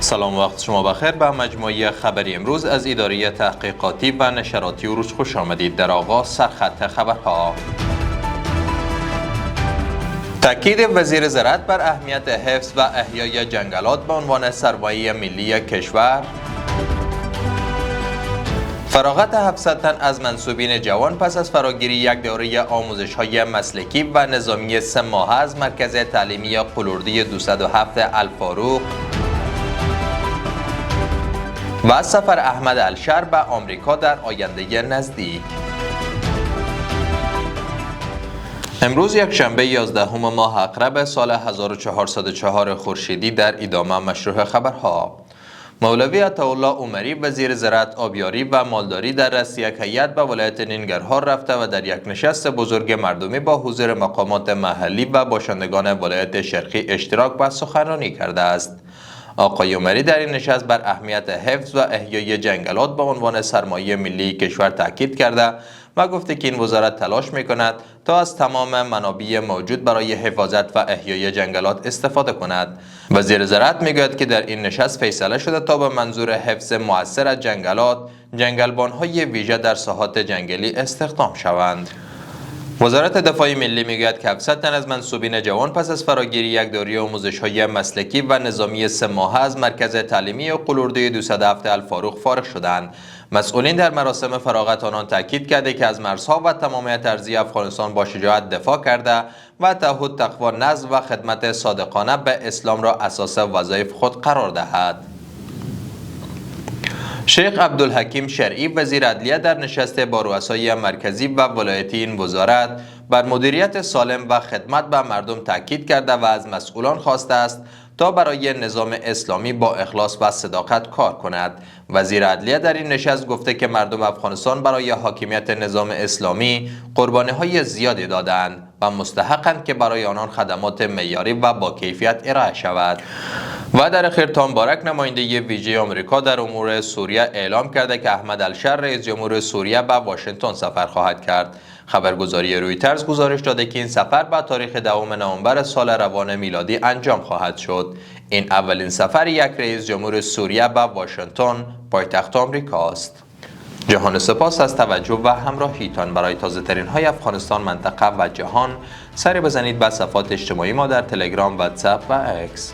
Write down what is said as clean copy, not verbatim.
سلام، وقت شما بخیر. به مجموعه خبری امروز از اداره تحقیقاتی و نشراتی اروج خوش آمدید. در آغاز سرخط خبرها. تاکید وزیر زراعت بر اهمیت حفظ و احیای جنگلات به عنوان سرمایه ملی کشور. فراغت 700 تن از منصوبین جوان پس از فراگیری یک دوره آموزش‌های مسلکی و نظامی 3 ماهه از مرکز تعلیمی قلوردی 207 الفاروق. و سفر احمد الشر به آمریکا در آینده نزدیک. امروز یکشنبه 11 ماه عقرب سال 1404 خورشیدی در ادامه مشروع خبرها. مولوی عطاالله عمری وزیر زراعت، آبیاری و مالداری در رأس یک هیئت به ولایت ننگرهار رفته و در یک نشست بزرگ مردمی با حضور مقامات محلی و باشندگان ولایت شرقی اشتراک و سخنرانی کرده است. آقای عمری در این نشست بر اهمیت حفظ و احیای جنگلات به عنوان سرمایه ملی کشور تاکید کرده و گفته که این وزارت تلاش می‌کند تا از تمام منابع موجود برای حفاظت و احیای جنگلات استفاده کند. وزیر زراعت میگوید که در این نشست فیصله شده تا به منظور حفظ مؤثر از جنگلات، جنگلبان‌های ویژه در ساحات جنگلی استخدام شوند. وزارت دفاع ملی میگوید که 700 تن از منصوبین جوان پس از فراگیری یک دوره آموزش‌های مسلکی و نظامی 3 ماهه از مرکز تعلیمی قلوردی 207 الفاروق فارغ شدند. مسئولین در مراسم فراغت آنان تاکید کرده که از مرزها و تمامیت ارضی افغانستان با شجاعت دفاع کرده و تعهد تقوا، نظم و خدمت صادقانه به اسلام را اساس وظایف خود قرار دهد. شیخ عبدالحکیم شرعی وزیر عدلیه در نشست با رؤسای مرکزی و ولایتی این وزارت بر مدیریت سالم و خدمت به مردم تاکید کرده و از مسئولان خواسته است تا برای نظام اسلامی با اخلاص و صداقت کار کند. وزیر عدلیه در این نشست گفته که مردم افغانستان برای حاکمیت نظام اسلامی قربانی‌های زیادی دادند و مستحقند که برای آنان خدمات معیاری و با کیفیت ارائه شود. و در اخیر تام بارک نماینده ویژه آمریکا در امور سوریه اعلام کرده که احمد الشر رئیس جمهور سوریه به واشنگتن سفر خواهد کرد. خبرگزاری رویترز گزارش داده که این سفر به تاریخ 2 نوامبر سال روان میلادی انجام خواهد شد. این اولین سفر یک رئیس جمهور سوریه به واشنگتن، پایتخت آمریکاست. جهان سپاس از توجه و همراهیتان. برای تازه ترین های افغانستان، منطقه و جهان سری بزنید به صفحات اجتماعی ما در تلگرام، واتساپ و اکس.